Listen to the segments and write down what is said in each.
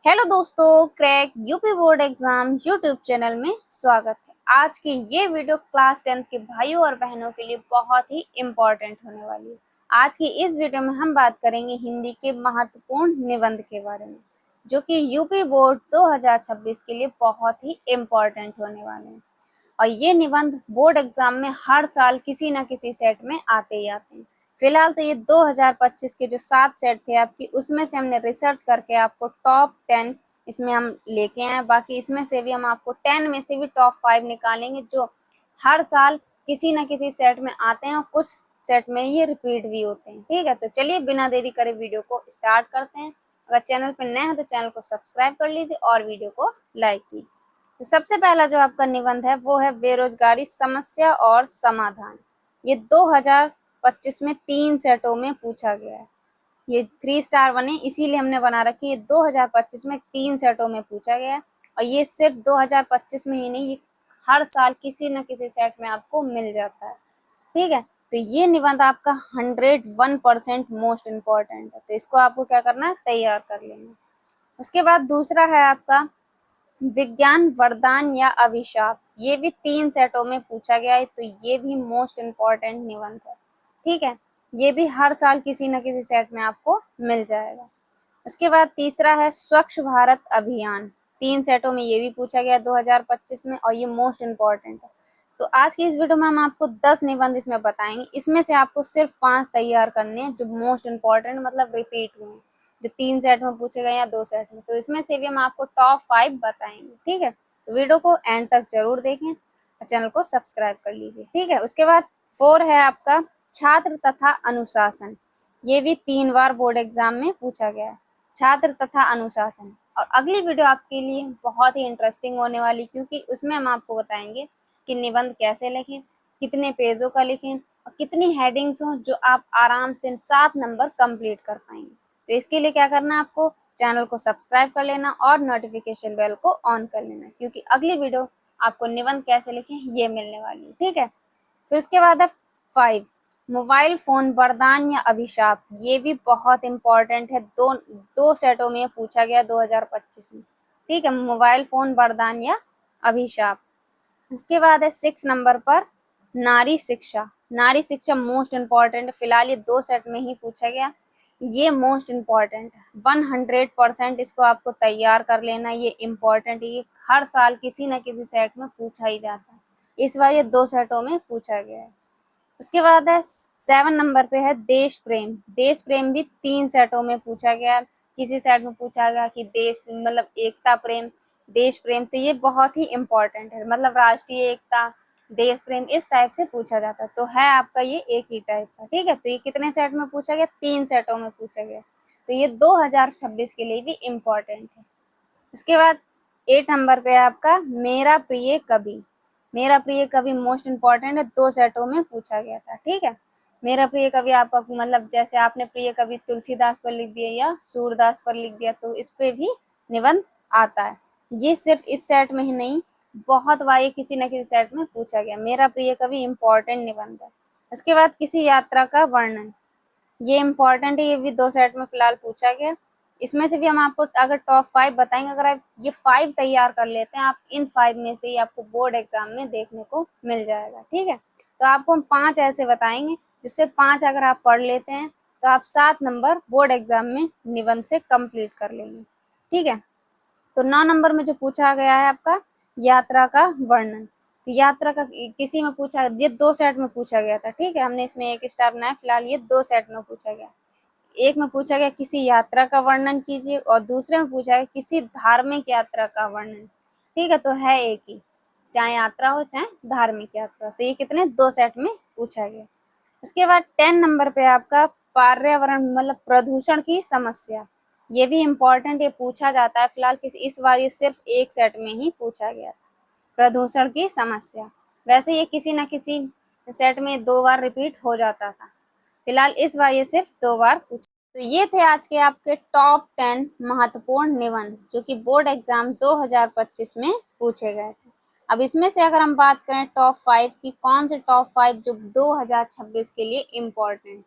Hello दोस्तों, crack UP board exam YouTube channel में स्वागत है। आज की ये वीडियो क्लास 10 के भाइयों और बहनों के लिए बहुत ही इम्पोर्टेंट होने वाली है। आज की इस वीडियो में हम बात करेंगे हिंदी के महत्वपूर्ण निबंध के बारे में, जो कि यूपी बोर्ड 2026 के लिए बहुत ही इम्पोर्टेंट होने वाले हैं। और ये निबंध बोर्ड एग्जाम में हर साल किसी न किसी सेट में आते ही आते हैं। फिलहाल तो ये 2025 के जो 7 सेट थे आपकी, उसमें से हमने रिसर्च करके आपको टॉप 10 इसमें हम लेके आए। बाकी इसमें से भी हम आपको 10 में से भी टॉप 5 निकालेंगे, जो हर साल किसी न किसी सेट में आते हैं और कुछ सेट में ये रिपीट भी होते हैं। ठीक है, तो चलिए बिना देरी करे वीडियो को स्टार्ट करते हैं। अगर चैनल पर नए हैं तो चैनल को सब्सक्राइब कर लीजिए और वीडियो को लाइक कीजिए। तो सबसे पहला जो आपका निबंध है वो है बेरोजगारी समस्या और समाधान। ये 2025 में 3 सेटों में पूछा गया है। ये 3 स्टार बने इसीलिए हमने बना रखी है। 2025 में 3 सेटों में पूछा गया है और ये सिर्फ 2025 में ही नहीं, ये हर साल किसी न किसी सेट में आपको मिल जाता है। ठीक है, तो ये निबंध आपका 101% मोस्ट इम्पोर्टेंट है, तो इसको आपको क्या करना है, तैयार कर लेना। उसके बाद दूसरा है आपका विज्ञान वरदान या अभिशाप। ये भी 3 सेटों में पूछा गया है, तो ये भी मोस्ट इम्पोर्टेंट निबंध है। ठीक है, ये भी हर साल किसी न किसी सेट में आपको मिल जाएगा। उसके बाद तीसरा है स्वच्छ भारत अभियान। 3 सेटों में ये भी पूछा गया 2025 में और ये मोस्ट इम्पोर्टेंट है। तो आज की इस वीडियो में हम आपको 10 निबंध इसमें बताएंगे। इसमें से आपको सिर्फ 5 तैयार करने हैं जो मोस्ट इम्पोर्टेंट मतलब रिपीट हुए हैं, जो 3 सेट में पूछे गए या 2 सेट में। तो इसमें से भी हम आपको टॉप 5 बताएंगे। ठीक है, तो वीडियो को एंड तक जरूर देखें और चैनल को सब्सक्राइब कर लीजिए। ठीक है, उसके बाद 4 है आपका छात्र तथा अनुशासन। ये भी 3 बार बोर्ड एग्जाम में पूछा गया है, छात्र तथा अनुशासन। और अगली वीडियो आपके लिए बहुत ही इंटरेस्टिंग होने वाली, क्योंकि उसमें हम आपको बताएंगे कि निबंध कैसे लिखें, कितने पेजों का लिखें और कितनी हेडिंग्स हों जो आप आराम से 7 नंबर कंप्लीट कर पाएंगे। तो इसके लिए क्या करना है, आपको चैनल को सब्सक्राइब कर लेना और नोटिफिकेशन बेल को ऑन कर लेना, क्योंकि अगली वीडियो आपको निबंध कैसे लिखें ये मिलने वाली है। ठीक है, फिर उसके बाद है 5 मोबाइल फोन वरदान या अभिशाप। ये भी बहुत इंपॉर्टेंट है, दो सेटों में पूछा गया 2025 में। ठीक है, मोबाइल फोन वरदान या अभिशाप। इसके बाद है 6 नंबर पर नारी शिक्षा। नारी शिक्षा मोस्ट इम्पॉर्टेंट, फिलहाल ये 2 सेट में ही पूछा गया। ये मोस्ट इम्पॉर्टेंट है, 100% इसको आपको तैयार कर लेना। ये इम्पॉर्टेंट है, ये हर साल किसी न किसी सेट में पूछा ही जाता है। इस बार ये 2 सेटों में पूछा गया है। उसके बाद है 7 नंबर पे है देश प्रेम। देश प्रेम भी 3 सेटों में पूछा गया। किसी सेट में पूछा गया कि देश मतलब एकता प्रेम, देश प्रेम, तो ये बहुत ही इम्पोर्टेंट है, मतलब राष्ट्रीय एकता, देश प्रेम, इस टाइप से पूछा जाता है। तो है आपका ये एक ही टाइप का। ठीक है, तो ये कितने सेट में पूछा गया, 3 सेटों में पूछा गया, तो ये 2026 के लिए भी इम्पोर्टेंट है। उसके बाद 8 नंबर पे है आपका मेरा प्रिय कवि। मेरा प्रिय कवि मोस्ट इम्पोर्टेंट है, 2 सेटों में पूछा गया था। ठीक है, मेरा प्रिय कवि आपका मतलब जैसे आपने प्रिय कवि तुलसीदास पर लिख दिया या सूरदास पर लिख दिया, तो इस पे भी निबंध आता है। ये सिर्फ इस सेट में ही नहीं, बहुत बार ये किसी न किसी सेट में पूछा गया। मेरा प्रिय कवि इम्पोर्टेंट निबंध है। उसके बाद किसी यात्रा का वर्णन, ये इम्पोर्टेंट है, ये भी 2 सेट में फिलहाल पूछा गया। इसमें से भी हम आपको अगर टॉप 5 बताएंगे, अगर आप ये 5 तैयार कर लेते हैं, आप इन 5 में से ही आपको बोर्ड एग्जाम में देखने को मिल जाएगा। ठीक है, तो आपको हम 5 ऐसे बताएंगे, जिससे 5 अगर आप पढ़ लेते हैं तो आप 7 नंबर बोर्ड एग्जाम में निबंध से कंप्लीट कर लेंगे। ठीक है, तो 9 नंबर में जो पूछा गया है आपका यात्रा का वर्णन। तो यात्रा का किसी में पूछा, ये 2 सेट में पूछा गया था। ठीक है, हमने इसमें 1 स्टार बनाया, फिलहाल ये 2 सेट में पूछा गया। एक में पूछा गया किसी यात्रा का वर्णन कीजिए और दूसरे में पूछा गया किसी धार्मिक यात्रा का वर्णन। ठीक है, तो है एक ही, चाहे यात्रा हो चाहे धार्मिक यात्रा। तो ये कितने 2 सेट में पूछा गया। उसके बाद 10 नंबर पे आपका पर्यावरण मतलब प्रदूषण की समस्या। ये भी इम्पोर्टेंट, ये पूछा जाता है। फिलहाल इस बार ये सिर्फ 1 सेट में ही पूछा गया था, प्रदूषण की समस्या। वैसे ये किसी न किसी सेट में 2 बार रिपीट हो जाता था, फिलहाल इस बार ये सिर्फ 2 बार पूछा। तो ये थे आज के आपके टॉप 10 महत्वपूर्ण निबंध, जो कि बोर्ड एग्जाम 2025 में पूछे गए थे। अब इसमें से अगर हम बात करें टॉप 5 की, कौन से टॉप 5 जो 2026 के लिए इम्पोर्टेंट है,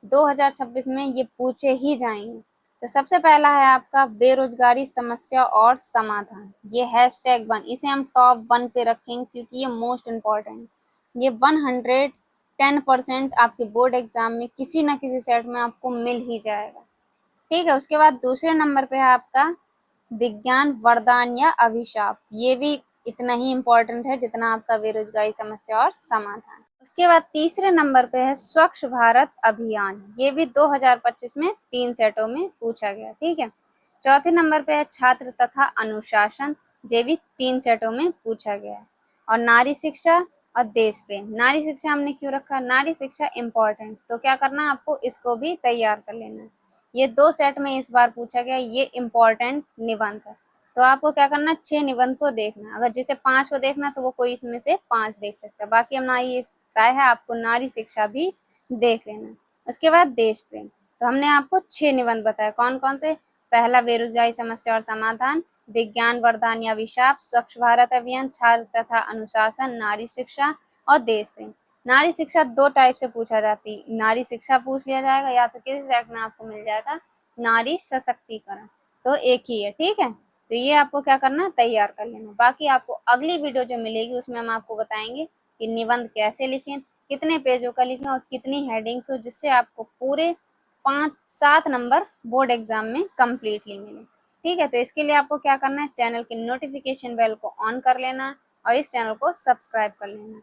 2026 में ये पूछे ही जाएंगे, तो सबसे पहला है आपका बेरोजगारी समस्या और समाधान। ये #1 इसे हम टॉप 1 पे रखेंगे क्योंकि ये मोस्ट इम्पॉर्टेंट। ये 110% आपके बोर्ड एग्जाम में किसी न किसी सेट में आपको मिल ही जाएगा। ठीक है, उसके बाद दूसरे नंबर पे है आपका विज्ञान वरदान या अभिशाप। ये भी इतना ही इम्पोर्टेंट है जितना आपका बेरोजगारी समस्या और समाधान। उसके बाद तीसरे नंबर पे है स्वच्छ भारत अभियान। ये भी 2025 में 3 सेटों में पूछा गया। ठीक है, चौथे नंबर पे है छात्र तथा अनुशासन। ये भी 3 सेटों में पूछा गया है। और नारी शिक्षा और देश प्रेम। नारी शिक्षा हमने क्यों रखा? नारी शिक्षा इम्पोर्टेंट, तो क्या करना है आपको, इसको भी तैयार कर लेना है। ये 2 सेट में इस बार पूछा गया, ये इम्पोर्टेंट निबंध है। तो आपको क्या करना है, 6 निबंध को देखना। अगर जिसे 5 को देखना तो वो कोई इसमें से 5 देख सकता है। बाकी हम नारी राय है आपको नारी शिक्षा भी देख लेना। उसके बाद देश प्रेम, तो हमने आपको 6 निबंध बताया। कौन कौन से? पहला बेरोजगारी समस्या और समाधान, विज्ञान वरदान या अभिशाप, स्वच्छ भारत अभियान, छात्र तथा अनुशासन, नारी शिक्षा और देश प्रेम। नारी शिक्षा 2 टाइप से पूछा जाती है। नारी शिक्षा पूछ लिया जाएगा या तो किसी सेट में आपको मिल जाएगा नारी सशक्तिकरण, तो एक ही है। ठीक है, तो ये आपको क्या करना है, तैयार कर लेना। बाकी आपको अगली वीडियो जो मिलेगी उसमें हम आपको बताएंगे कि निबंध कैसे लिखें, कितने पेजों का लिखें और कितनी हेडिंग्स हो, जिससे आपको पूरे 5-7 नंबर बोर्ड एग्जाम में कम्प्लीटली मिले। ठीक है, तो इसके लिए आपको क्या करना है, चैनल की नोटिफिकेशन बेल को ऑन कर लेना और इस चैनल को सब्सक्राइब कर लेना।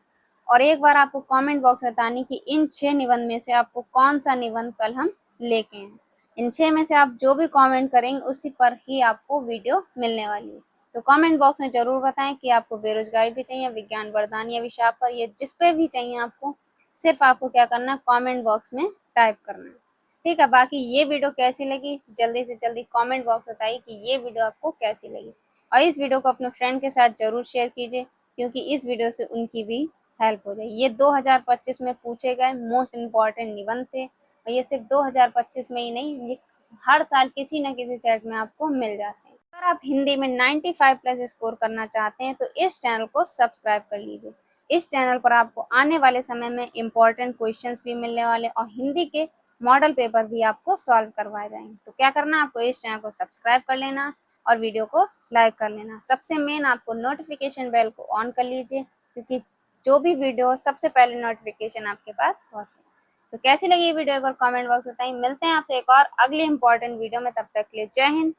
और एक बार आपको कमेंट बॉक्स में बतानी कि इन 6 निबंध में से आपको कौन सा निबंध कल हम लेके हैं। इन 6 में से आप जो भी कमेंट करेंगे उसी पर ही आपको वीडियो मिलने वाली है। तो कमेंट बॉक्स में जरूर बताएं कि आपको बेरोजगारी भी चाहिए, विज्ञान वरदान या अभिशाप पर, ये जिस पे भी चाहिए आपको, सिर्फ आपको क्या करना है, कमेंट बॉक्स में टाइप करना है। ठीक है, बाकी ये वीडियो कैसी लगी जल्दी से जल्दी कमेंट बॉक्स बताइए कि ये वीडियो आपको कैसी लगी। और इस वीडियो को अपने फ्रेंड के साथ जरूर शेयर कीजिए क्योंकि इस वीडियो से उनकी भी हेल्प हो जाए। ये 2025 में पूछे गए मोस्ट इम्पॉर्टेंट निबंध थे और ये सिर्फ 2025 में ही नहीं, ये हर साल किसी न किसी सेट में आपको मिल जाते हैं। अगर आप हिंदी में 95+ स्कोर करना चाहते हैं तो इस चैनल को सब्सक्राइब कर लीजिए। इस चैनल पर आपको आने वाले समय में इम्पोर्टेंट क्वेश्चंस भी मिलने वाले और हिंदी के मॉडल पेपर भी आपको सॉल्व करवाए जाएंगे। तो क्या करना है, आपको इस चैनल को सब्सक्राइब कर लेना और वीडियो को लाइक कर लेना। सबसे मेन आपको नोटिफिकेशन बेल को ऑन कर लीजिए क्योंकि जो भी वीडियो हो सबसे पहले नोटिफिकेशन आपके पास पहुंचे। तो कैसी लगी ये वीडियो एक बार कमेंट बॉक्स में बताइए। मिलते हैं आपसे एक और अगली इंपॉर्टेंट वीडियो में, तब तक के लिए जय हिंद,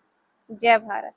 जय भारत।